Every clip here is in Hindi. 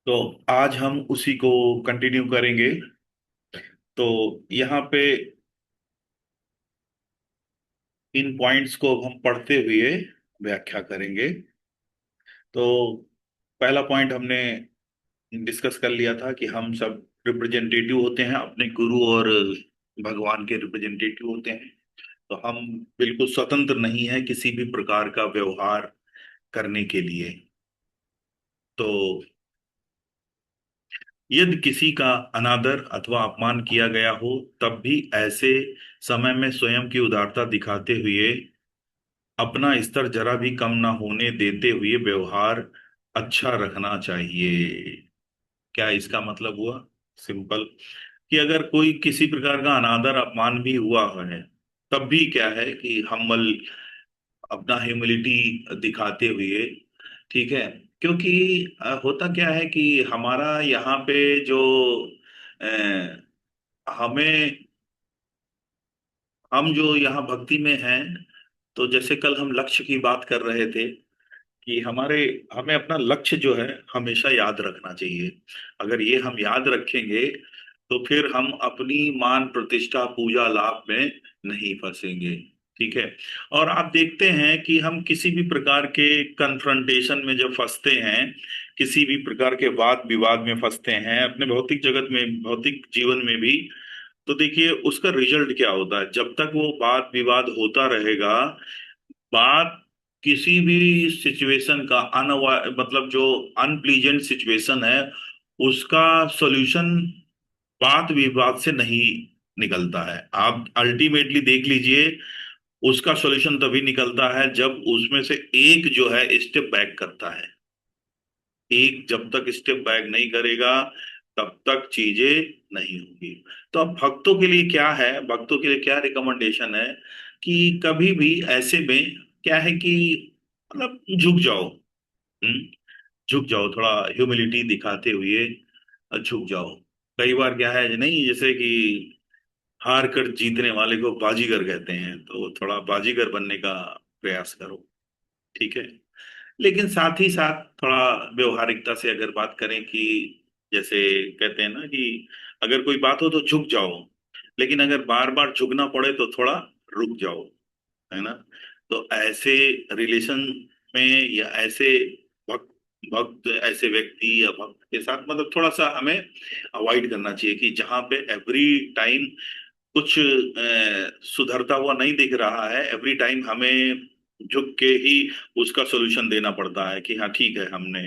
तो आज हम उसी को कंटिन्यू करेंगे। तो यहाँ पे इन पॉइंट्स को अब हम पढ़ते हुए व्याख्या करेंगे। तो पहला पॉइंट हमने डिस्कस कर लिया था कि हम सब रिप्रेजेंटेटिव होते हैं, अपने गुरु और भगवान के रिप्रेजेंटेटिव होते हैं। तो हम बिल्कुल स्वतंत्र नहीं है किसी भी प्रकार का व्यवहार करने के लिए। तो यदि किसी का अनादर अथवा अपमान किया गया हो, तब भी ऐसे समय में स्वयं की उदारता दिखाते हुए अपना स्तर जरा भी कम ना होने देते हुए व्यवहार अच्छा रखना चाहिए। क्या इसका मतलब हुआ? सिंपल, कि अगर कोई किसी प्रकार का अनादर अपमान भी हुआ है, तब भी क्या है कि हम्बल, अपना ह्यूमिलिटी दिखाते हुए, ठीक है। क्योंकि होता क्या है कि हमारा यहाँ पे जो हमें, हम जो यहाँ भक्ति में हैं, तो जैसे कल हम लक्ष्य की बात कर रहे थे कि हमें अपना लक्ष्य जो है हमेशा याद रखना चाहिए। अगर ये हम याद रखेंगे तो फिर हम अपनी मान प्रतिष्ठा पूजा लाभ में नहीं फंसेंगे। ठीक है। और आप देखते हैं कि हम किसी भी प्रकार के कन्फ्रंटेशन में जब फंसते हैं, किसी भी प्रकार के वाद विवाद में फंसते हैं अपने भौतिक जगत में, भौतिक जीवन में भी, तो देखिए उसका रिजल्ट क्या होता है। जब तक वो वाद विवाद होता रहेगा, बात किसी भी सिचुएशन का मतलब जो अनप्लीजेंट सिचुएशन है, उसका सॉल्यूशन बात विवाद से नहीं निकलता है। आप अल्टीमेटली देख लीजिए, उसका सॉल्यूशन तभी निकलता है जब उसमें से एक जो है स्टेप बैक करता है। एक जब तक स्टेप बैक नहीं करेगा, तब तक चीजें नहीं होंगी। तो अब भक्तों के लिए क्या है, भक्तों के लिए क्या रिकमेंडेशन है कि कभी भी ऐसे में क्या है कि मतलब झुक जाओ। हम्म, झुक जाओ, थोड़ा ह्यूमिलिटी दिखाते हुए झुक जाओ। कई बार क्या है नहीं, जैसे कि हार कर जीतने वाले को बाजीगर कहते हैं, तो थोड़ा बाजीगर बनने का प्रयास करो। ठीक है। लेकिन साथ ही साथ थोड़ा व्यवहारिकता से अगर बात करें कि जैसे कहते हैं ना कि अगर कोई बात हो तो झुक जाओ, लेकिन अगर बार बार झुकना पड़े तो थोड़ा रुक जाओ, है ना। तो ऐसे रिलेशन में या ऐसे भक्त भक्त ऐसे व्यक्ति या भक्त के साथ मतलब थोड़ा सा हमें अवॉइड करना चाहिए कि जहाँ पे एवरी टाइम कुछ सुधरता हुआ नहीं दिख रहा है, एवरी टाइम हमें झुक के ही उसका सोल्यूशन देना पड़ता है कि हाँ ठीक है हमने।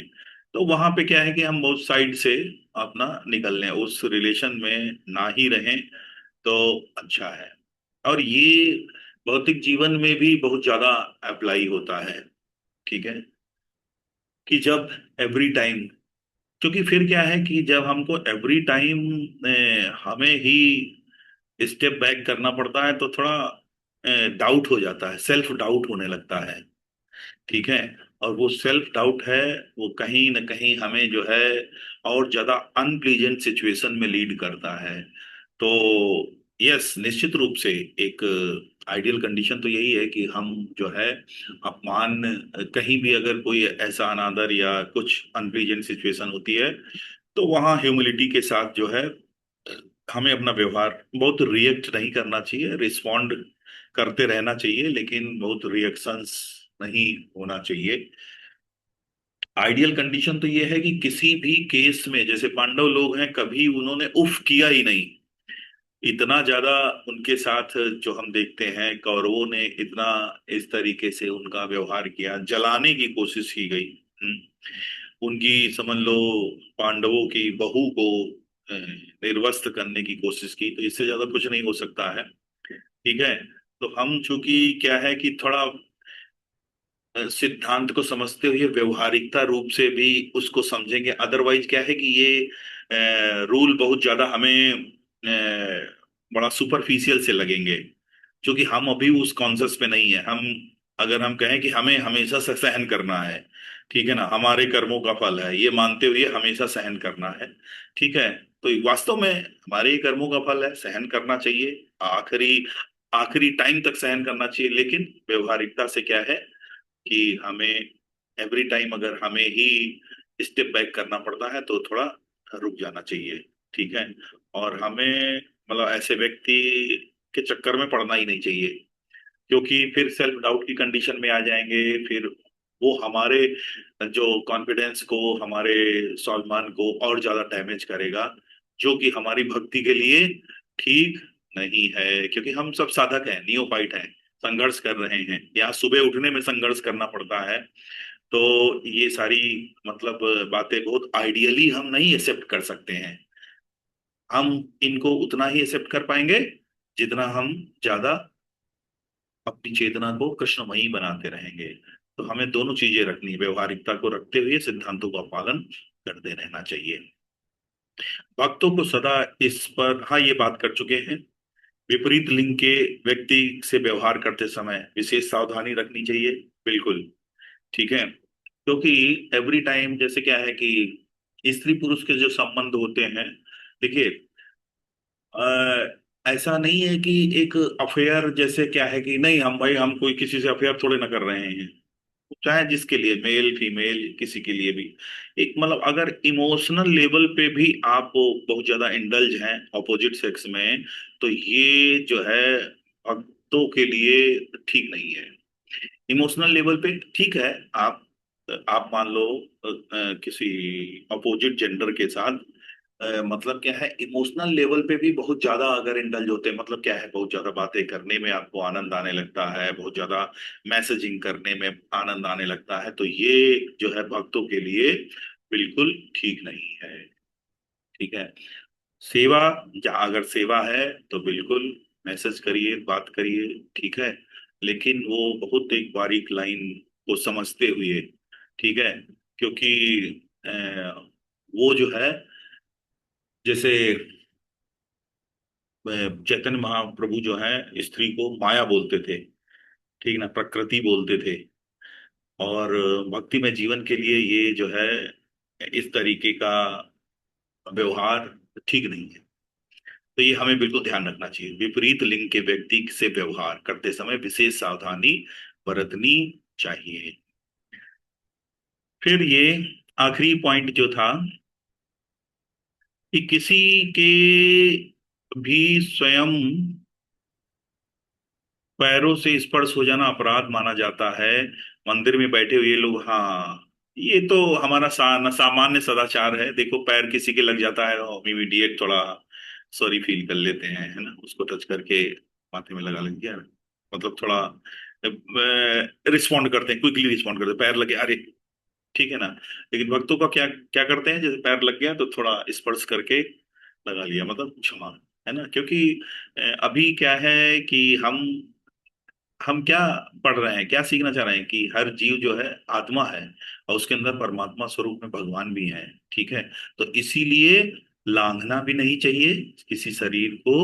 तो वहां पे क्या है कि हम बोथ साइड से अपना निकल लें, उस रिलेशन में ना ही रहें तो अच्छा है। और ये भौतिक जीवन में भी बहुत ज्यादा अप्लाई होता है। ठीक है। कि जब एवरी टाइम, क्योंकि फिर क्या है कि जब हमको एवरी टाइम हमें ही स्टेप बैक करना पड़ता है तो थोड़ा डाउट हो जाता है, सेल्फ डाउट होने लगता है। ठीक है। और वो सेल्फ डाउट है, वो कहीं ना कहीं हमें जो है और ज्यादा अनप्लीजेंट सिचुएशन में लीड करता है। तो यस, निश्चित रूप से एक आइडियल कंडीशन तो यही है कि हम जो है अपमान, कहीं भी अगर कोई ऐसा अनादर या कुछ अनप्लीजेंट सिचुएशन होती है, तो वहाँ ह्यूमिलिटी के साथ जो है हमें अपना व्यवहार बहुत रिएक्ट नहीं करना चाहिए, रिस्पॉन्ड करते रहना चाहिए, लेकिन बहुत रिएक्शंस नहीं होना चाहिए। आइडियल कंडीशन तो ये है कि किसी भी केस में, जैसे पांडव लोग हैं, कभी उन्होंने उफ किया ही नहीं। इतना ज्यादा उनके साथ जो हम देखते हैं, कौरवों ने इतना इस तरीके से उनका व्यवहार किया, जलाने की कोशिश की गई। उनकी समझ लो, पांडवों की बहू को निर्वस्त्र करने की कोशिश की, तो इससे ज्यादा कुछ नहीं हो सकता है। ठीक है। तो हम चूंकि क्या है कि थोड़ा सिद्धांत को समझते हुए व्यवहारिकता रूप से भी उसको समझेंगे, अदरवाइज क्या है कि ये रूल बहुत ज्यादा हमें बड़ा सुपरफिशियल से लगेंगे, क्योंकि हम अभी उस कॉन्सेप्ट पे नहीं है। हम अगर हम कहें कि हमें हमेशा से सहन करना है, ठीक है ना, हमारे कर्मों का फल है, ये मानते हुए हमेशा सहन करना है, ठीक है, तो वास्तव में हमारे ही कर्मों का फल है, सहन करना चाहिए, आखिरी आखिरी टाइम तक सहन करना चाहिए। लेकिन व्यवहारिकता से क्या है कि हमें एवरी टाइम अगर हमें ही स्टेप बैक करना पड़ता है तो थोड़ा रुक जाना चाहिए। ठीक है। और हमें मतलब ऐसे व्यक्ति के चक्कर में पड़ना ही नहीं चाहिए, क्योंकि फिर सेल्फ डाउट की कंडीशन में आ जाएंगे। फिर वो हमारे जो कॉन्फिडेंस को, हमारे स्वाभिमान को और ज्यादा डैमेज करेगा, जो कि हमारी भक्ति के लिए ठीक नहीं है। क्योंकि हम सब साधक हैं, नियोपाइट हैं, संघर्ष कर रहे हैं, यहाँ सुबह उठने में संघर्ष करना पड़ता है। तो ये सारी मतलब बातें बहुत आइडियली हम नहीं एक्सेप्ट कर सकते हैं। हम इनको उतना ही एक्सेप्ट कर पाएंगे जितना हम ज्यादा अपनी चेतना को कृष्णमयी बनाते रहेंगे। तो हमें दोनों चीजें रखनी है, व्यवहारिकता को रखते हुए सिद्धांतों का पालन करते रहना चाहिए। भक्तों को सदा इस पर, हाँ ये बात कर चुके हैं, विपरीत लिंग के व्यक्ति से व्यवहार करते समय विशेष सावधानी रखनी चाहिए। बिल्कुल। ठीक है। क्योंकि एवरी टाइम जैसे क्या है कि स्त्री पुरुष के जो संबंध होते हैं, देखिए, ऐसा नहीं है कि एक अफेयर जैसे क्या है कि नहीं, हम भाई हम कोई किसी से अफेयर थोड़े ना कर रहे हैं, चाहे जिसके लिए, मेल फीमेल किसी के लिए भी। एक मतलब अगर इमोशनल लेवल पे भी आप बहुत ज्यादा इंडल्ज हैं ऑपोजिट सेक्स में, तो ये जो है भक्तों के लिए ठीक नहीं है। इमोशनल लेवल पे ठीक है, आप मान लो किसी अपोजिट जेंडर के साथ मतलब क्या है, इमोशनल लेवल पे भी बहुत ज्यादा अगर इंडल्ज होते हैं, मतलब क्या है, बहुत ज्यादा बातें करने में आपको आनंद आने लगता है, बहुत ज्यादा मैसेजिंग करने में आनंद आने लगता है, तो ये जो है भक्तों के लिए बिल्कुल ठीक नहीं है। ठीक है। सेवा, जहाँ अगर सेवा है तो बिल्कुल मैसेज करिए, बात करिए। ठीक है। लेकिन वो बहुत एक बारीक लाइन को समझते हुए। ठीक है। क्योंकि अ, वो जो है, जैसे चैतन्य महाप्रभु जो है स्त्री को माया बोलते थे, ठीक ना, प्रकृति बोलते थे। और भक्ति में जीवन के लिए ये जो है इस तरीके का व्यवहार ठीक नहीं है। तो ये हमें बिल्कुल ध्यान रखना चाहिए, विपरीत लिंग के व्यक्ति से व्यवहार करते समय विशेष सावधानी बरतनी चाहिए। फिर ये आखिरी पॉइंट जो था कि किसी के भी स्वयं पैरों से स्पर्श हो जाना अपराध माना जाता है। मंदिर में बैठे हुए लोग, हाँ, ये तो हमारा सामान्य सदाचार है। देखो, पैर किसी के लग जाता है तो हम इमीडिएट थोड़ा सॉरी फील कर लेते हैं, है ना, उसको टच करके माथे में लगा लेंगे यार, मतलब थोड़ा रिस्पॉन्ड करते हैं, क्विकली रिस्पॉन्ड करते हैं, पैर लगे अरे, ठीक है ना। लेकिन भक्तों का क्या क्या करते हैं, जैसे पैर लग गया तो थोड़ा स्पर्श करके लगा लिया, मतलब क्षमा, है ना। क्योंकि अभी क्या है कि हम क्या पढ़ रहे हैं, क्या सीखना चाह रहे हैं कि हर जीव जो है आत्मा है, और उसके अंदर परमात्मा स्वरूप में भगवान भी है। ठीक है। तो इसीलिए लांघना भी नहीं चाहिए, किसी शरीर को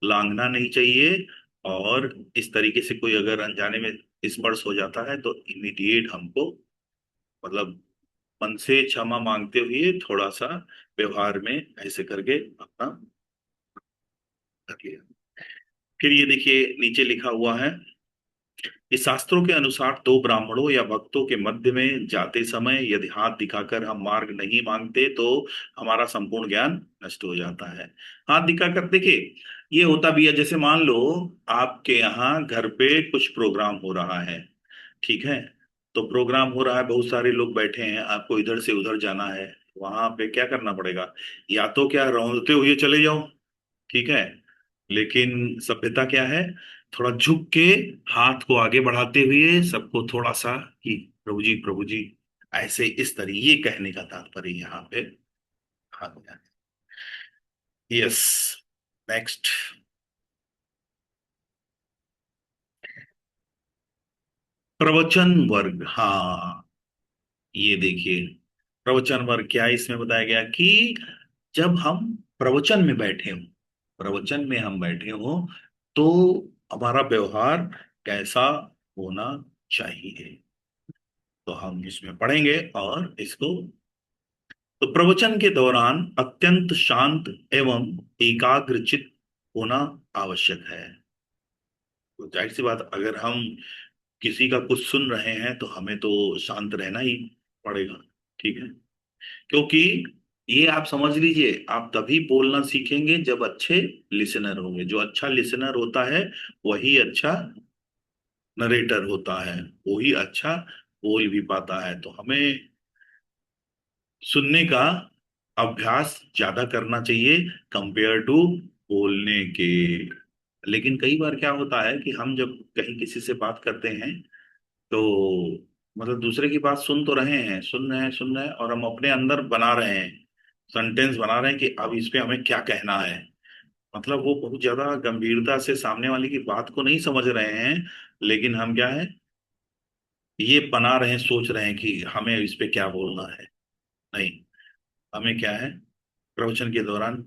लांघना नहीं चाहिए। और इस तरीके से कोई अगर अनजाने में स्पर्श हो जाता है तो इमीडिएट हमको मतलब मन से क्षमा मांगते हुए थोड़ा सा व्यवहार में ऐसे करके अपना कर लिया। फिर ये देखिए नीचे लिखा हुआ है, इस शास्त्रों के अनुसार दो ब्राह्मणों या भक्तों के मध्य में जाते समय यदि हाथ दिखाकर हम मार्ग नहीं मांगते तो हमारा संपूर्ण ज्ञान नष्ट हो जाता है। हाथ दिखाकर देखिए, ये होता भी है, जैसे मान लो आपके यहाँ घर पे कुछ प्रोग्राम हो रहा है। ठीक है। तो प्रोग्राम हो रहा है, बहुत सारे लोग बैठे हैं, आपको इधर से उधर जाना है, वहां पे क्या करना पड़ेगा, या तो क्या रौंदते हुए चले जाओ। ठीक है। लेकिन सभ्यता क्या है, थोड़ा झुक के हाथ को आगे बढ़ाते हुए सबको थोड़ा सा कि प्रभु जी, प्रभु जी, ऐसे इस तरह, ये कहने का तात्पर्य यहाँ पे हाथ में। यस। नेक्स्ट। प्रवचन वर्ग, हाँ, ये देखिए, प्रवचन वर्ग क्या है, इसमें बताया गया कि जब हम प्रवचन में बैठे हों, प्रवचन में हम बैठे हों, तो हमारा व्यवहार कैसा होना चाहिए, तो हम इसमें पढ़ेंगे और इसको। तो प्रवचन के दौरान अत्यंत शांत एवं एकाग्रचित होना आवश्यक है। तो जाहिर सी बात, अगर हम किसी का कुछ सुन रहे हैं तो हमें तो शांत रहना ही पड़ेगा। ठीक है। क्योंकि ये आप समझ लीजिए, आप तभी बोलना सीखेंगे जब अच्छे लिसनर होंगे। जो अच्छा लिसनर होता है वही अच्छा नरेटर होता है, वही अच्छा बोल भी पाता है। तो हमें सुनने का अभ्यास ज्यादा करना चाहिए कंपेयर टू बोलने के। लेकिन कई बार क्या होता है कि हम जब कहीं किसी से बात करते हैं तो मतलब दूसरे की बात सुन तो रहे हैं, सुन रहे हैं, और हम अपने अंदर बना रहे हैं, सेंटेंस बना रहे हैं कि अब इस पे हमें क्या कहना है। मतलब वो बहुत ज्यादा गंभीरता से सामने वाले की बात को नहीं समझ रहे हैं, लेकिन हम क्या है, ये बना रहे हैं, सोच रहे हैं कि हमें इस पे क्या बोलना है। नहीं, हमें क्या है, प्रवचन के दौरान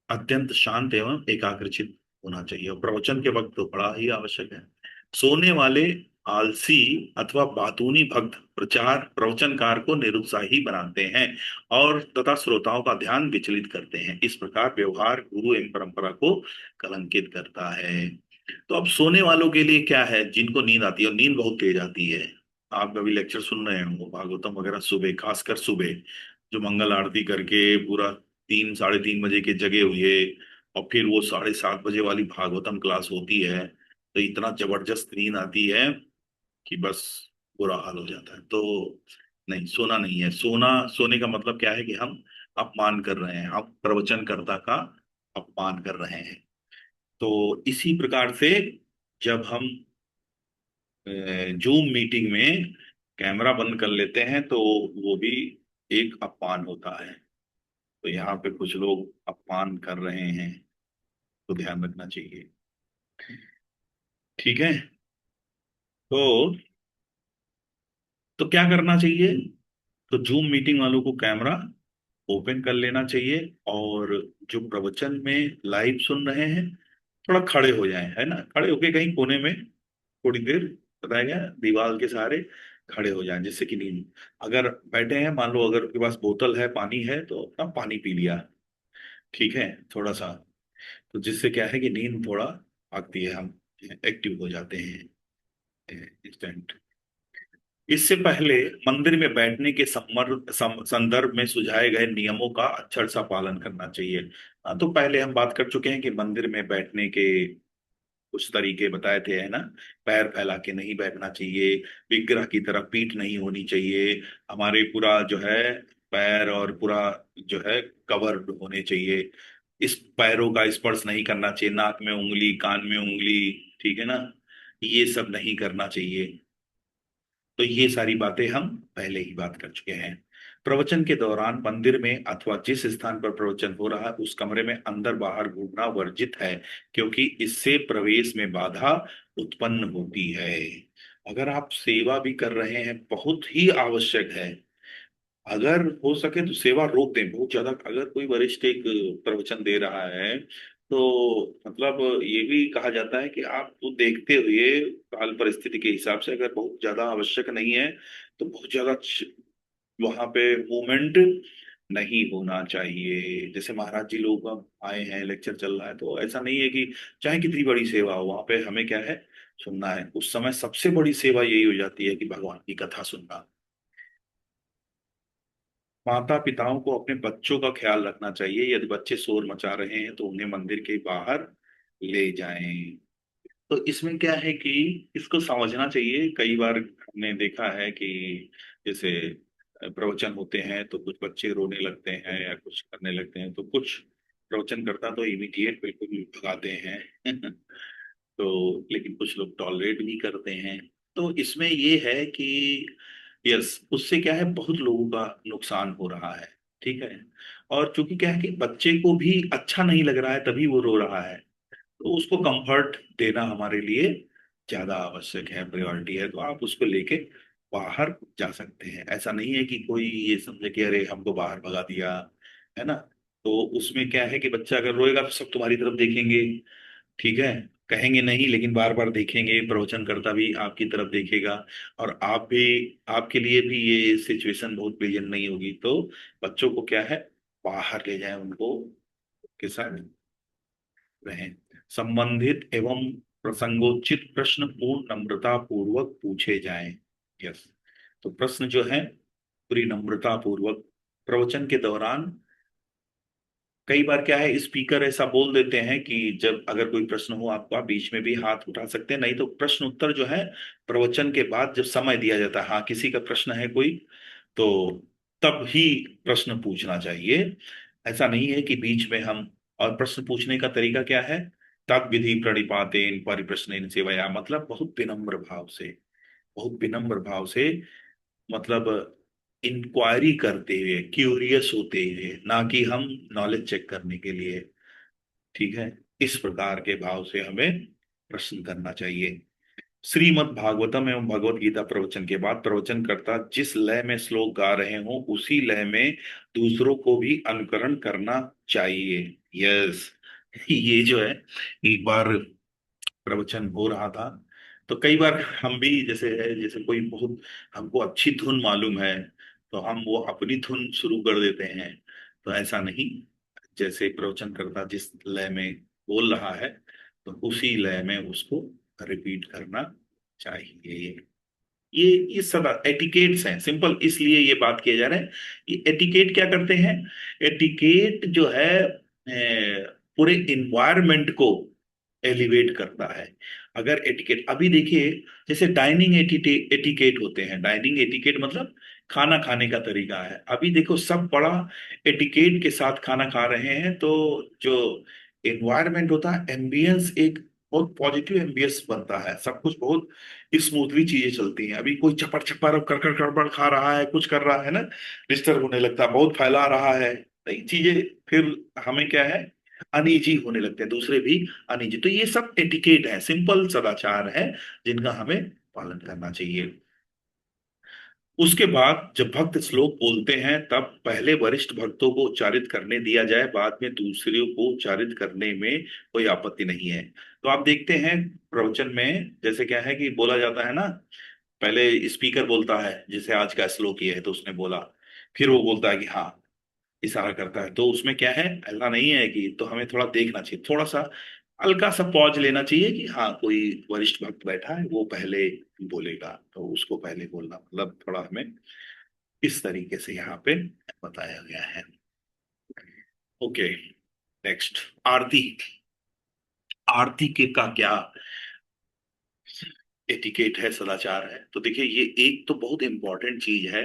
अत्यंत शांत एवं एकाग्रचित होना चाहिए। और प्रवचन के वक्त तो बड़ा ही आवश्यक है। सोने वाले, आलसी अथवा बातूनी भक्त प्रचार प्रवचनकार को निरुत्साही बनाते हैं और तथा श्रोताओं का ध्यान विचलित करते हैं। इस प्रकार व्यवहार गुरु एवं परंपरा को कलंकित करता है। तो अब सोने वालों के लिए क्या है, जिनको नींद आती है और नींद बहुत तेज आती है। आप कभी लेक्चर सुन रहे हो भागवतम वगैरह सुबह, खासकर सुबह, जो मंगल आरती करके पूरा 3 साढ़े 3 बजे के जगे हुए, और फिर वो 7:30 बजे वाली भागवतम क्लास होती है, तो इतना जबरदस्त नींद आती है कि बस बुरा हाल हो जाता है। तो नहीं, सोना नहीं है। सोने का मतलब क्या है कि हम अपमान कर रहे हैं, हम प्रवचनकर्ता का अपमान कर रहे हैं। तो इसी प्रकार से जब हम जूम मीटिंग में कैमरा बंद कर लेते हैं तो वो भी एक अपमान होता है। तो यहाँ पे कुछ लोग अपमान कर रहे हैं, तो ध्यान रखना चाहिए। ठीक है। तो क्या करना चाहिए, तो जूम मीटिंग वालों को कैमरा ओपन कर लेना चाहिए, और जो प्रवचन में लाइव सुन रहे हैं थोड़ा खड़े हो जाएं, है ना, खड़े होके कहीं कोने में थोड़ी देर, बताया गया, दीवार के सहारे खड़े हो जाएं, जिससे कि नींद, अगर बैठे हैं, मान लो अगर आपके पास बोतल है, पानी है, तो अपना पानी पी लिया, ठीक है, थोड़ा सा। तो जिससे क्या है कि नींद थोड़ा आती है, हम एक्टिव हो जाते हैं इंस्टेंट। इससे पहले मंदिर में बैठने के संदर्भ में सुझाए गए नियमों का अक्षर सा पालन करना चाहिए। हाँ, तो पहले हम बात कर चुके हैं कि मंदिर में बैठने के कुछ तरीके बताए थे, है ना। पैर फैला के नहीं बैठना चाहिए, विग्रह की तरह पीठ नहीं होनी चाहिए, हमारे पूरा जो है पैर और पूरा जो है कवर होने चाहिए, इस पैरों का स्पर्श नहीं करना चाहिए, नाक में उंगली, कान में उंगली, ठीक है ना, ये सब नहीं करना चाहिए। तो ये सारी बातें हम पहले ही बात कर चुके हैं। प्रवचन के दौरान मंदिर में अथवा जिस स्थान पर प्रवचन हो रहा है उस कमरे में अंदर बाहर घूमना वर्जित है, क्योंकि इससे प्रवेश में बाधा उत्पन्न होती है। अगर आप सेवा भी कर रहे हैं, बहुत ही आवश्यक है, अगर हो सके तो सेवा रोक दें। बहुत ज्यादा अगर कोई वरिष्ठ एक प्रवचन दे रहा है, तो मतलब ये भी कहा जाता है कि आप तो देखते हुए काल परिस्थिति के हिसाब से, अगर बहुत ज्यादा आवश्यक नहीं है तो बहुत ज्यादा वहां पे मूवमेंट नहीं होना चाहिए। जैसे महाराज जी लोग अब आए हैं, लेक्चर चल रहा है, तो ऐसा नहीं है कि चाहे कितनी बड़ी सेवा हो वहां पे हमें क्या है, सुनना है। उस समय सबसे बड़ी सेवा यही हो जाती है कि भगवान की कथा सुनना। माता पिताओं को अपने बच्चों का ख्याल रखना चाहिए, यदि बच्चे शोर मचा रहे हैं तो उन्हें मंदिर के बाहर ले जाएं। तो इसमें क्या है कि इसको समझना चाहिए। कई बार हमने देखा है कि जैसे प्रवचन होते हैं तो कुछ बच्चे रोने लगते हैं या कुछ करने लगते हैं, तो कुछ प्रवचन करता तो इमीडिएट बिल्कुल भगाते हैं तो लेकिन कुछ लोग टॉलरेट भी करते हैं। तो इसमें ये है कि यस, उससे क्या है, बहुत लोगों का नुकसान हो रहा है, ठीक है। और चूंकि क्या है कि बच्चे को भी अच्छा नहीं लग रहा है तभी वो रो रहा है, तो उसको कंफर्ट देना हमारे लिए ज्यादा आवश्यक है, प्रायोरिटी है। तो आप उसको लेके बाहर जा सकते हैं। ऐसा नहीं है कि कोई ये समझे कि अरे हमको बाहर भगा दिया, है ना। तो उसमें क्या है कि बच्चा अगर रोएगा तो सब तुम्हारी तरफ देखेंगे, ठीक है, कहेंगे नहीं लेकिन बार बार देखेंगे, प्रवचनकर्ता भी आपकी तरफ देखेगा, और आप भी, आपके लिए भी ये सिचुएशन बहुत प्लेजेंट नहीं होगी। तो बच्चों को क्या है, बाहर ले जाएं, उनको के साथ रहें। संबंधित एवं प्रसंगोचित प्रश्न पूर्ण नम्रता पूर्वक पूछे जाएं। यस, तो प्रश्न जो है पूरी नम्रता पूर्वक प्रवचन के दौरान कई बार क्या है, स्पीकर ऐसा बोल देते हैं कि जब अगर कोई प्रश्न हो आपको, आप बीच में भी हाथ उठा सकते हैं, नहीं तो प्रश्न उत्तर जो है प्रवचन के बाद जब समय दिया जाता है, हाँ किसी का प्रश्न है कोई, तो तब ही प्रश्न पूछना चाहिए। ऐसा नहीं है कि बीच में हम, और प्रश्न पूछने का तरीका क्या है, तद विधि प्रणिपातेन परिप्रश्नेन सेवया, मतलब बहुत विनम्र भाव से, बहुत विनम्र भाव से, मतलब इंक्वायरी करते हुए, क्यूरियस होते हुए, ना कि हम नॉलेज चेक करने के लिए। ठीक है, इस प्रकार के भाव से हमें प्रश्न करना चाहिए। श्रीमद् भागवतम एवं भगवत गीता प्रवचन के बाद प्रवचन करता जिस लय में श्लोक गा रहे हो उसी लय में दूसरों को भी अनुकरण करना चाहिए। यस, ये जो है, एक बार प्रवचन हो रहा था, तो कई बार हम भी जैसे है, जैसे कोई बहुत हमको अच्छी धुन मालूम है, तो हम वो अपनी धुन शुरू कर देते हैं। तो ऐसा नहीं, जैसे प्रवचन करता जिस लय में बोल रहा है, तो उसी लय में उसको रिपीट करना चाहिए। ये सदा एटिकेट्स हैं, सिंपल इसलिए ये बात किया जा रहा है। ये एटिकेट क्या करते हैं, एटिकेट जो है पूरे इन्वायरमेंट को एलिवेट करता है। अगर एटिकेट अभी देखिए, जैसे डाइनिंग एटिकेट होते हैं, डाइनिंग एटिकेट मतलब खाना खाने का तरीका है। अभी देखो सब बड़ा एटिकेट के साथ खाना खा रहे हैं, तो जो एनवायरनमेंट होता है, एम्बियंस एक बहुत पॉजिटिव एम्बियंस बनता है, सब कुछ बहुत स्मूथली चीजें चलती हैं। अभी कोई चपड़ चपड़ कर गड़बड़ खा रहा है, कुछ कर रहा है ना, डिस्टर्ब होने लगता है, बहुत फैला रहा है, नई चीजें, फिर हमें क्या है, अनईजी होने लगते हैं, दूसरे भी अनईजी। तो ये सब एटिकेट है, सिंपल सदाचार है, जिनका हमें पालन करना चाहिए। उसके बाद जब भक्त श्लोक बोलते हैं तब पहले वरिष्ठ भक्तों को उच्चारित करने दिया जाए, बाद में दूसरों को उच्चारित करने में कोई आपत्ति नहीं है। तो आप देखते हैं प्रवचन में जैसे क्या है कि बोला जाता है ना, पहले स्पीकर बोलता है, जैसे आज का श्लोक ये है तो उसने बोला, फिर वो बोलता है कि हाँ, इशारा करता है, तो उसमें क्या है, ऐसा नहीं है कि, तो हमें थोड़ा देखना चाहिए, थोड़ा सा हल्का सा पॉज लेना चाहिए कि हाँ कोई वरिष्ठ भक्त बैठा है, वो पहले बोलेगा, तो उसको पहले बोलना, मतलब थोड़ा हमें इस तरीके से यहाँ पे बताया गया है। ओके, नेक्स्ट, आरती। आरती के का क्या एटिकेट है, सदाचार है, तो देखिए ये एक तो बहुत इंपॉर्टेंट चीज है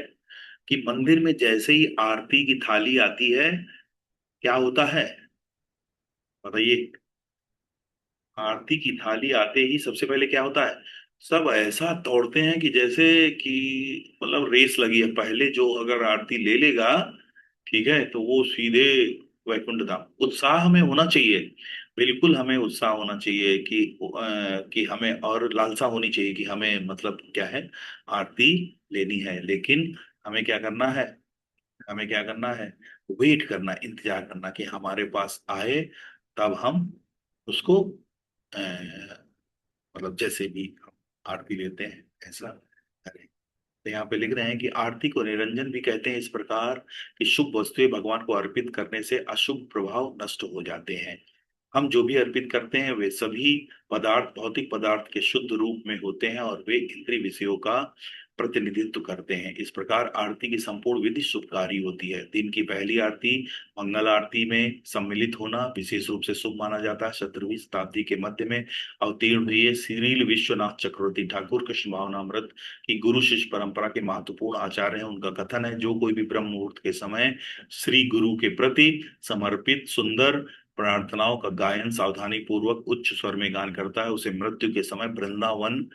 कि मंदिर में जैसे ही आरती की थाली आती है, क्या होता है बताइए। आरती की थाली आते ही सबसे पहले क्या होता है, सब ऐसा दौड़ते हैं कि जैसे कि मतलब रेस लगी है, पहले जो अगर आरती ले लेगा, ठीक है, तो वो सीधे वैकुंठ धाम। उत्साह हमें होना चाहिए, बिल्कुल हमें उत्साह होना चाहिए कि हमें और लालसा होनी चाहिए कि हमें मतलब क्या है, आरती लेनी है, लेकिन हमें क्या करना है, हमें क्या करना है, वेट करना, इंतजार करना कि हमारे पास आए, तब हम उसको मतलब जैसे भी हम आरती लेते हैं ऐसा करें। तो यहाँ पे लिख रहे हैं कि आरती को निरंजन भी कहते हैं, इस प्रकार कि शुभ वस्तुएं भगवान को अर्पित करने से अशुभ प्रभाव नष्ट हो जाते हैं। हम जो भी अर्पित करते हैं वे सभी पदार्थ भौतिक पदार्थ के शुद्ध रूप में होते हैं और वे इंद्रिय विषयों का प्रतिनिधित्व करते हैं। इस प्रकार आरती की संपूर्ण विधि शुभकारी होती है। दिन की पहली आरती मंगल आरती में सम्मिलित होना विशेष रूप से शुभ माना जाता है। 17वीं शताब्दी के मध्य में अवतीर्ण हुए श्रील विश्वनाथ चक्रवर्ती ठाकुर कृष्ण भावनामृत की गुरु शिष्य परंपरा के महत्वपूर्ण आचार्य हैं। उनका कथन है, जो कोई भी ब्रह्म मुहूर्त के समय श्री गुरु के प्रति समर्पित सुंदर प्रार्थनाओं का गायन सावधानी पूर्वक उच्च स्वर में गान करता है, उसे मृत्यु के समय वृंदावन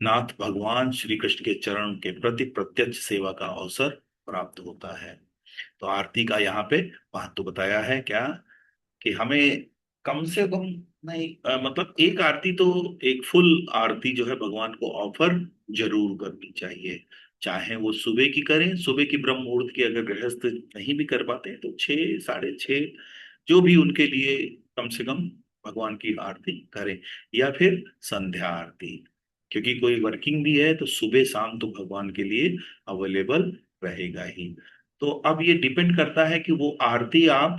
नाथ भगवान श्री कृष्ण के चरण के प्रति प्रत्यक्ष सेवा का अवसर प्राप्त होता है। तो आरती का यहाँ पे महत्व बताया है क्या, कि हमें कम से कम नहीं, मतलब एक आरती तो, एक फुल आरती जो है भगवान को ऑफर जरूर करनी चाहिए। चाहे वो सुबह की करें, सुबह की ब्रह्म मुहूर्त की अगर गृहस्थ नहीं भी कर पाते हैं तो 6, 6:30, जो भी उनके लिए कम से कम भगवान की आरती करें, या फिर संध्या आरती, क्योंकि कोई वर्किंग भी है तो सुबह शाम तो भगवान के लिए अवेलेबल रहेगा ही। तो अब ये डिपेंड करता है कि वो आरती आप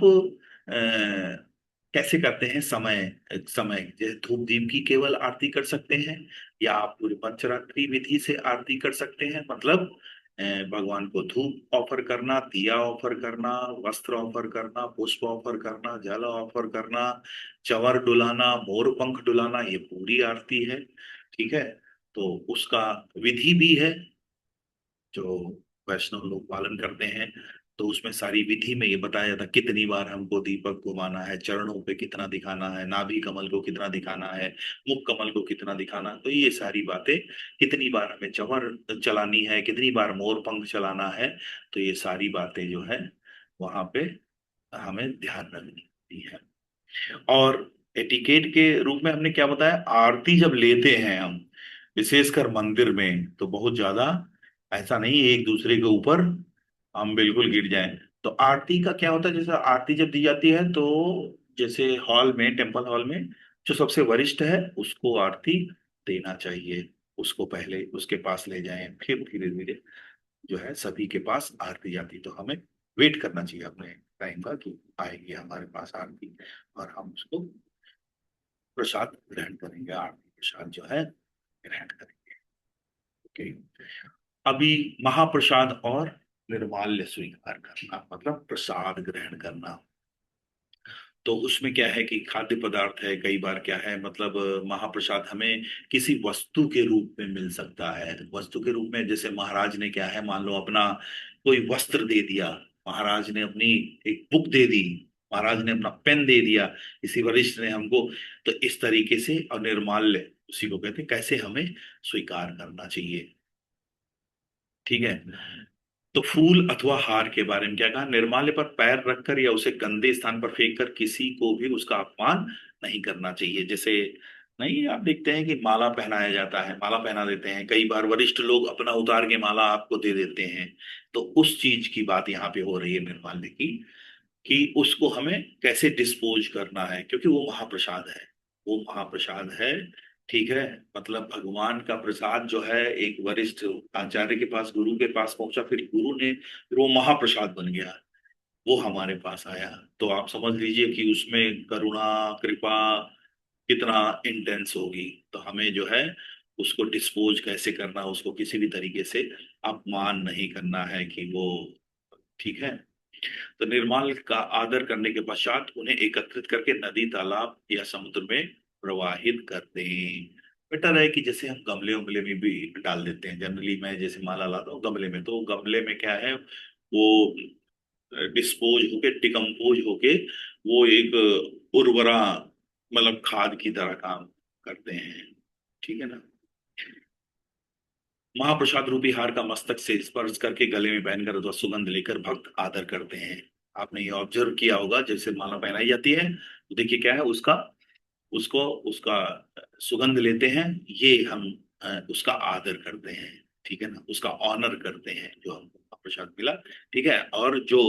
कैसे करते हैं, समय समय जैसे धूप दीप की केवल आरती कर सकते हैं, या आप पूरे पंचरात्रि विधि से आरती कर सकते हैं, मतलब भगवान को धूप ऑफर करना, दिया ऑफर करना, वस्त्र ऑफर करना, पुष्प ऑफर करना, जल ऑफर करना, चंवर डुलाना, मोर पंख डुलाना, ये पूरी आरती है। ठीक है। तो उसका विधि भी है जो वैष्णव लोग पालन करते हैं। तो उसमें सारी विधि में ये बताया जाता है कितनी बार हमको दीपक घुमाना है, चरणों पे कितना दिखाना है, नाभि कमल को कितना दिखाना है, मुख कमल को कितना दिखाना है। तो ये सारी बातें, कितनी बार हमें चंवर चलानी है, कितनी बार मोर पंख चलाना है, तो ये सारी बातें जो है वहां पे हमें ध्यान रखनी होती है। और एटिकेट के रूप में हमने क्या बताया, आरती जब लेते हैं हम, विशेषकर मंदिर में, तो बहुत ज्यादा ऐसा नहीं है एक दूसरे के ऊपर हम बिल्कुल गिर जाएं। तो आरती का क्या होता है, जैसे आरती जब दी जाती है तो जैसे हॉल में, टेम्पल हॉल में जो सबसे वरिष्ठ है उसको आरती देना चाहिए। उसको पहले उसके पास ले जाएं, फिर धीरे धीरे जो है सभी के पास आरती जाती। तो हमें वेट करना चाहिए अपने टाइम का कि आएगी हमारे पास आरती, और हम उसको प्रसाद ग्रहण करेंगे, आरती प्रसाद जो है ग्रहण करेंगे। ओके। अभी महाप्रसाद और निर्माल्य स्वीकार करना मतलब प्रसाद ग्रहण करना। तो उसमें क्या है कि खाद्य पदार्थ है, कई बार क्या है मतलब महाप्रसाद हमें किसी वस्तु के रूप में मिल सकता है। वस्तु के रूप में जैसे महाराज ने क्या है, मान लो अपना कोई वस्त्र दे दिया, महाराज ने अपनी एक बुक दे दी, महाराज ने अपना पेन दे दिया, किसी वरिष्ठ ने हमको। तो इस तरीके से, और निर्माल्य उसी को कहते हैं, कैसे हमें स्वीकार करना चाहिए। ठीक है। तो फूल अथवा हार के बारे में क्या कहा, निर्माल्य पर पैर रखकर या उसे गंदे स्थान पर फेंक कर किसी को भी उसका अपमान नहीं करना चाहिए। जैसे नहीं, आप देखते हैं कि माला पहनाया जाता है, माला पहना देते हैं, कई बार वरिष्ठ लोग अपना उतार के माला आपको दे देते हैं। तो उस चीज की बात यहाँ पे हो रही है निर्माल्य की, कि उसको हमें कैसे डिस्पोज करना है, क्योंकि वो महाप्रसाद है, वो महाप्रसाद है। ठीक है। मतलब भगवान का प्रसाद जो है, एक वरिष्ठ आचार्य के पास, गुरु के पास पहुंचा, फिर गुरु ने, फिर वो महाप्रसाद बन गया, वो हमारे पास आया। तो आप समझ लीजिए कि उसमें करुणा, कृपा कितना इंटेंस होगी। तो हमें जो है उसको डिस्पोज कैसे करना, उसको किसी भी तरीके से अपमान नहीं करना है कि वो, ठीक है। तो निर्माल का आदर करने के पश्चात उन्हें एकत्रित करके नदी, तालाब या समुद्र में प्रवाहित कर दें। बेटर है कि जैसे हम गमले उमले में भी डाल देते हैं। जनरली मैं जैसे माला लाता हूँ गमले में, तो गमले में क्या है, वो डिस्पोज होके, डिकम्पोज होके, वो एक उर्वरा मतलब खाद की तरह काम करते हैं। ठीक है ना। महाप्रसाद रूपी हार का मस्तक से स्पर्श करके गले में पहनकर अथवा सुगंध लेकर भक्त आदर करते हैं। आपने ये ऑब्जर्व किया होगा, जैसे माला पहनाई जाती है तो देखिए क्या है उसका, उसको, उसका सुगंध लेते हैं, ये हम उसका आदर करते हैं। ठीक है ना, उसका ऑनर करते हैं जो हमको महाप्रसाद मिला। ठीक है। और जो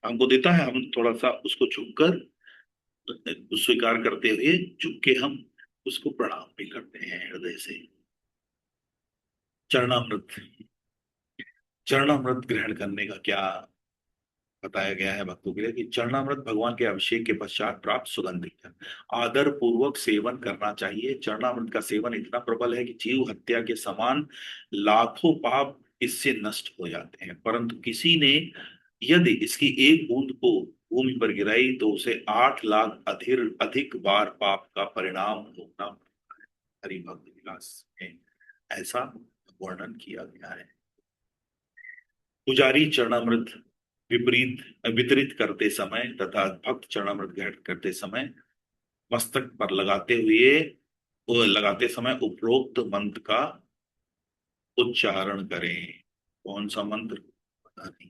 हमको देता है, हम थोड़ा सा उसको झुककर स्वीकार करते हुए, झुक के हम उसको प्रणाम भी करते हैं हृदय से। चरणामृत, चरणामृत ग्रहण करने का क्या बताया गया है भक्तों के लिए, कि चरणामृत भगवान के अभिषेक के पश्चात प्राप्त सुगंध है, आदर पूर्वक सेवन करना चाहिए। चरणामृत का सेवन इतना प्रबल है कि जीव हत्या के समान लाखों पाप इससे नष्ट हो जाते हैं, परंतु किसी ने यदि इसकी एक बूंद को भूमि पर गिराई तो उसे 8 लाख अधिक अधिक बार पाप का परिणाम भोगना पड़ता है। हरि भक्त विलास में ऐसा वर्णन किया गया है। पुजारी चरणामृत विपरीत वितरित करते समय तथा भक्त चरणामृत ग्रहण करते समय मस्तक पर लगाते समय उपरोक्त मंत्र का उच्चारण करें। कौन सा मंत्र पता नहीं,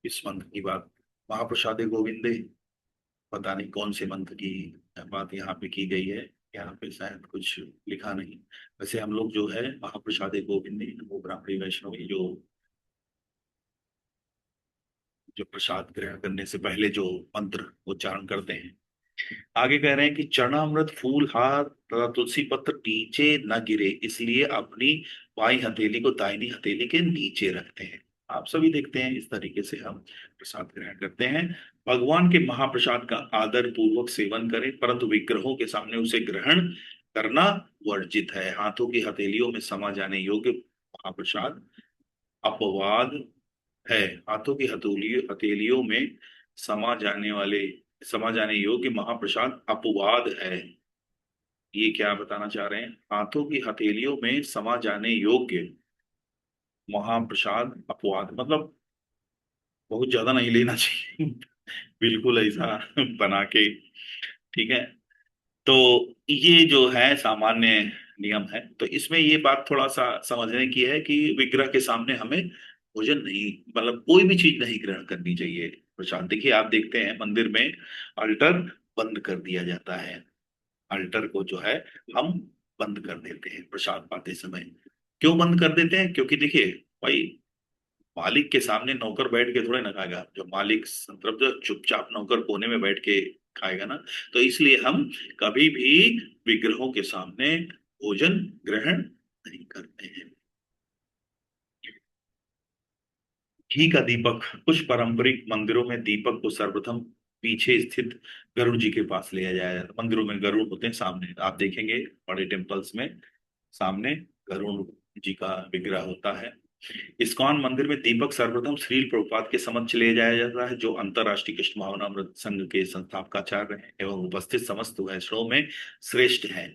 इस मंत्र की बात, महाप्रसादे गोविंदे, पता नहीं कौन से मंत्र की बात यहाँ पे की गई है। यहाँ पे शायद कुछ लिखा नहीं। वैसे हम लोग जो है महाप्रसादे गोविंदे वो ब्राह्मणी वैष्णव की जो प्रसाद ग्रहण करने से पहले जो मंत्र उच्चारण करते हैं। आगे कह रहे हैं कि चरणामृत फूल हार तथा तुलसी पत्र नीचे न गिरे, इसलिए अपनी बाई हथेली को दाहिनी हथेली के नीचे रखते हैं। आप सभी देखते हैं इस तरीके से हम प्रसाद ग्रहण करते हैं। भगवान के महाप्रसाद का आदर पूर्वक सेवन करें, परंतु विग्रहों के सामने उसे ग्रहण करना वर्जित है। हाथों की हथेलियों में समा जाने योग्य महाप्रसाद अपवाद है। हाथों की हथेलियों में समा जाने योग्य महाप्रसाद अपवाद है। ये क्या बताना चाह रहे हैं? हाथों की हथेलियों में समा जाने योग्य महाप्रसाद अपवाद मतलब बहुत ज्यादा नहीं लेना चाहिए। बिल्कुल ऐसा बना के। ठीक है। तो ये जो है सामान्य नियम है। तो इसमें ये बात थोड़ा सा समझने की है कि विग्रह के सामने हमें भोजन नहीं, मतलब कोई भी चीज नहीं ग्रहण करनी चाहिए। प्रसाद देखिए, आप देखते हैं मंदिर में अल्टर बंद कर दिया जाता है। अल्टर को जो है हम बंद कर देते हैं प्रसाद पाते समय। क्यों बंद कर देते हैं? क्योंकि देखिए भाई, मालिक के सामने नौकर बैठ के थोड़े ना खाएगा। जो मालिक मतलब जो चुपचाप नौकर कोने में बैठ के खाएगा ना। तो इसलिए हम कभी भी विग्रहों के सामने भोजन ग्रहण नहीं करते हैं। घी का दीपक। कुछ पारंपरिक मंदिरों में दीपक को सर्वप्रथम पीछे स्थित गरुड़ जी के पास ले जाया जाता है। मंदिरों में गरुड़ होते हैं सामने, आप देखेंगे बड़े टेम्पल्स में सामने गरुड़ जी का विग्रह होता है। इस्कॉन मंदिर में दीपक सर्वप्रथम श्रील प्रभुपाद के समक्ष ले जाया जाता है, जो अंतरराष्ट्रीय कृष्ण भावनामृत संघ के संस्थापकाचार्य हैं एवं उपस्थित समस्त वैष्णव में श्रेष्ठ हैं।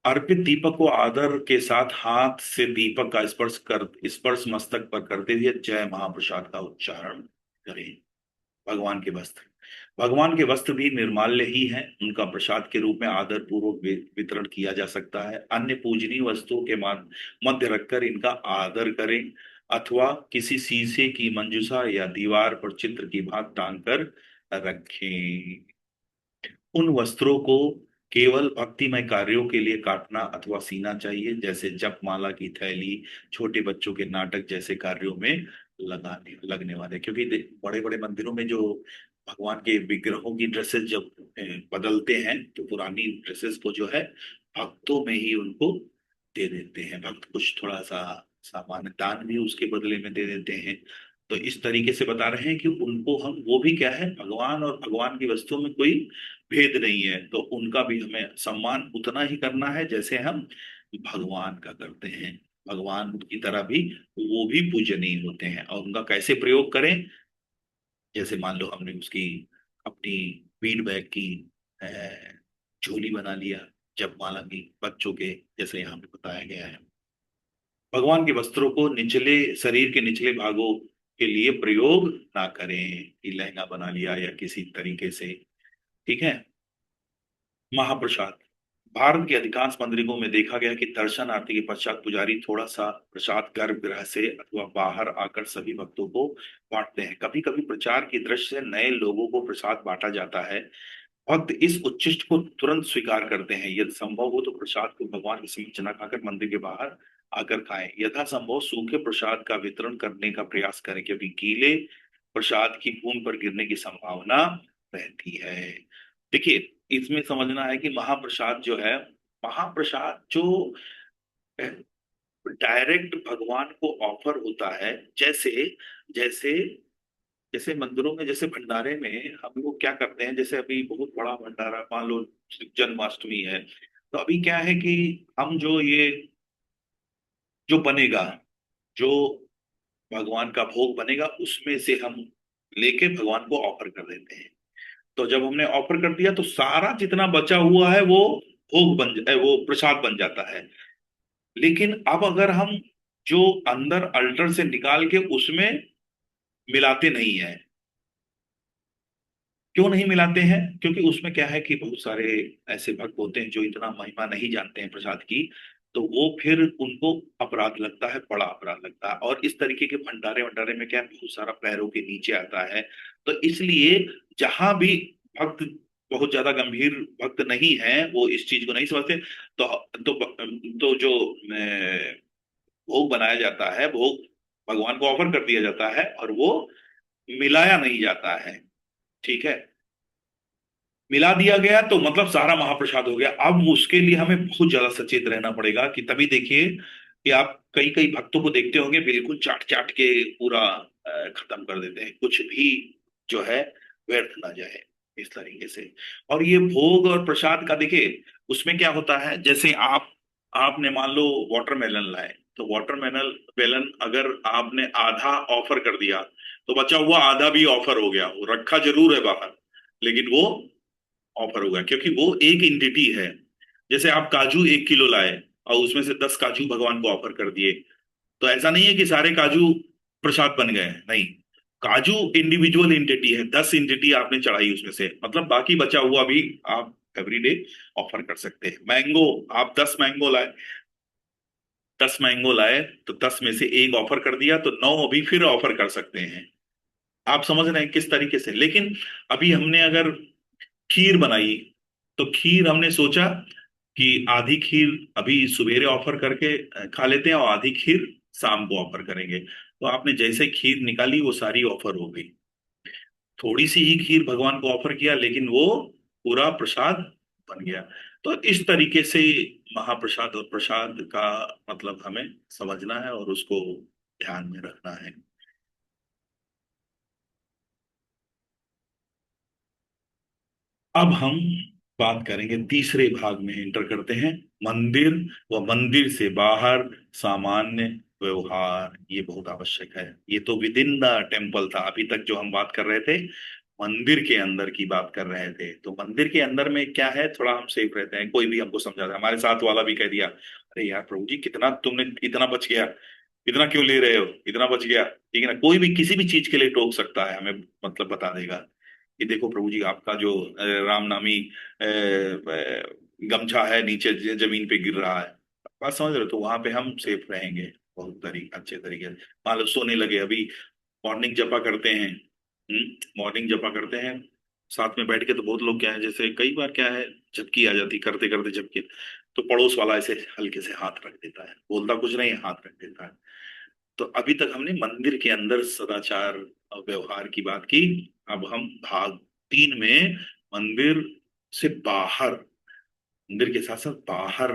अर्पित दीपक को आदर के साथ हाथ से दीपक का स्पर्श मस्तक पर करते हुए जय महाप्रसाद का उच्चारण करें। भगवान के वस्त्र। भगवान के वस्त्र भी निर्माल्य ही हैं। उनका प्रसाद के रूप में आदर पूर्वक वितरण किया जा सकता है। अन्य पूजनीय वस्तुओं के मध्य रखकर इनका आदर करें, अथवा किसी शीशे की मंजूषा या दीवार पर चित्र की भांति टांग कर रखें। उन वस्त्रों को केवल भक्तिमय कार्यों के लिए काटना अथवा सीना चाहिए, जैसे जपमाला की थैली, छोटे बच्चों के नाटक जैसे कार्यों में लगाने लगने वाले। क्योंकि बड़े बड़े मंदिरों में जो भगवान के विग्रहों की ड्रेसेस जब बदलते हैं, तो पुरानी ड्रेसेस को जो है भक्तों में ही उनको दे देते हैं। भक्त कुछ थोड़ा सा सामान्य दान भी उसके बदले में दे देते हैं। तो इस तरीके से बता रहे हैं कि उनको हम, वो भी क्या है, भगवान, और भगवान की वस्तुओं में कोई भेद नहीं है। तो उनका भी हमें सम्मान उतना ही करना है जैसे हम भगवान का करते हैं। भगवान की तरह भी वो भी पूजनीय होते हैं। और उनका कैसे प्रयोग करें? जैसे मान लो हमने उसकी अपनी बीड बैग की अ, झोली बना लिया, जपमाला की बच्चों के, जैसे यहाँ पे बताया गया है। भगवान के वस्त्रों को निचले शरीर के निचले भागों के लिए प्रयोग ना करें, कि लहंगा बना लिया या किसी तरीके से। ठीक है। महाप्रसाद। भारत के अधिकांश मंदिरों में देखा गया कि दर्शन आरती के पश्चात पुजारी थोड़ा सा प्रसाद गर्भगृह से अथवा बाहर आकर सभी भक्तों को बांटते हैं। कभी कभी प्रचार की दृष्टि से नए लोगों को प्रसाद बांटा जाता है। भक्त इस उच्छिष्ट को तुरंत स्वीकार करते हैं। यदि संभव हो तो प्रसाद को भगवान के समक्ष न खाकर मंदिर के बाहर आकर खाएं। यथा संभव सूखे प्रसाद का वितरण करने का प्रयास करें, क्योंकि गीले प्रसाद की भूमि पर गिरने की संभावना रहती है। देखिए, इसमें समझना है कि महाप्रसाद जो है, महाप्रसाद जो डायरेक्ट भगवान को ऑफर होता है, जैसे जैसे जैसे मंदिरों में, जैसे भंडारे में हम लोग क्या करते हैं, जैसे अभी बहुत बड़ा भंडारा, मान लो जन्माष्टमी है, तो अभी क्या है कि हम जो ये जो बनेगा, जो भगवान का भोग बनेगा, उसमें से हम लेके भगवान को ऑफर कर देते हैं। तो जब हमने ऑफर कर दिया तो सारा जितना बचा हुआ है वो वो प्रसाद बन जाता है। लेकिन अब अगर हम जो अंदर अल्टर से निकाल के उसमें मिलाते नहीं है। क्यों नहीं मिलाते हैं? क्योंकि उसमें क्या है कि बहुत सारे ऐसे भक्त होते हैं जो इतना महिमा नहीं जानते हैं प्रसाद की। तो वो फिर उनको अपराध लगता है, बड़ा अपराध लगता है। और इस तरीके के भंडारे वंडारे में क्या है, बहुत सारा पैरों के नीचे आता है। तो इसलिए जहां भी भक्त बहुत ज्यादा गंभीर भक्त नहीं है, वो इस चीज को नहीं समझते। तो जो भोग बनाया जाता है, भोग भगवान को ऑफर कर दिया जाता है और वो मिलाया नहीं जाता है। ठीक है। मिला दिया गया तो मतलब सारा महाप्रसाद हो गया। अब उसके लिए हमें बहुत ज्यादा सचेत रहना पड़ेगा। कि तभी देखिए कि आप कई कई भक्तों को देखते होंगे, बिल्कुल चाट चाट के पूरा खत्म कर देते हैं, कुछ भी जो है व्यर्थ ना जाए, इस तरीके से। और ये भोग और प्रसाद का देखिए, उसमें क्या होता है, जैसे आपने मान लो वाटरमेलन लाए, तो वाटरमेलन वेलन अगर आपने आधा ऑफर कर दिया तो बचा हुआ आधा भी ऑफर हो गया, वो रखा जरूर है बाहर लेकिन वो ऑफर होगा, क्योंकि वो एक इंटिटी है। जैसे आप काजू 1 किलो लाए और उसमें से 10 काजू भगवान को ऑफर कर दिए, तो ऐसा नहीं है कि सारे काजू प्रसाद बन गए, नहीं। काजू इंडिविजुअल इंटिटी है, 10 इंटिटी आपने चढ़ाई उसमें से, मतलब बाकी बचा हुआ भी आप एवरीडे ऑफर कर सकते हैं। मैंगो, आप 10 मैंगो लाए तो 10 में से एक ऑफर कर दिया तो 9 अभी फिर ऑफर कर सकते हैं। आप समझ रहे हैं किस तरीके से। लेकिन अभी हमने अगर खीर बनाई तो खीर हमने सोचा कि आधी खीर अभी सवेरे ऑफर करके खा लेते हैं और आधी खीर शाम को ऑफर करेंगे, तो आपने जैसे खीर निकाली वो सारी ऑफर हो गई। थोड़ी सी ही खीर भगवान को ऑफर किया लेकिन वो पूरा प्रसाद बन गया। तो इस तरीके से महाप्रसाद और प्रसाद का मतलब हमें समझना है और उसको ध्यान में रखना है। अब हम बात करेंगे, तीसरे भाग में एंटर करते हैं, मंदिर व मंदिर से बाहर सामान्य व्यवहार। ये बहुत आवश्यक है। ये तो विद इन द टेम्पल था, अभी तक जो हम बात कर रहे थे मंदिर के अंदर की बात कर रहे थे। तो मंदिर के अंदर में क्या है, थोड़ा हम सेफ रहते हैं। कोई भी हमको समझाता है, हमारे साथ वाला भी कह दिया अरे यार प्रभु जी कितना तुमने इतना बच गया, इतना क्यों ले रहे हो, इतना बच गया, ठीक है ना। कोई भी किसी भी चीज के लिए टोक सकता है हमें, मतलब बता देगा कि देखो प्रभु जी आपका जो राम नामी गमछा है नीचे जमीन पे गिर रहा है। बात समझ रहे हो, तो वहां पे हम सेफ रहेंगे बहुत अच्छे तरीके से। मान लो सोने लगे अभी, मॉर्निंग जपा करते हैं, मॉर्निंग जपा करते हैं साथ में बैठ के, तो बहुत लोग क्या है, जैसे कई बार क्या है झपकी आ जाती करते करते झपकी, तो पड़ोस वाला ऐसे हल्के से हाथ रख देता है, बोलता कुछ नहीं हाथ रख देता है। तो अभी तक हमने मंदिर के अंदर सदाचार और व्यवहार की बात की। अब हम भाग 3 में मंदिर से बाहर, मंदिर के साथ साथ बाहर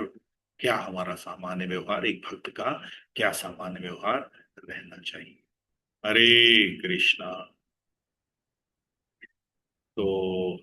क्या हमारा सामान्य व्यवहार, एक भक्त का क्या सामान्य व्यवहार रहना चाहिए। हरे कृष्णा। तो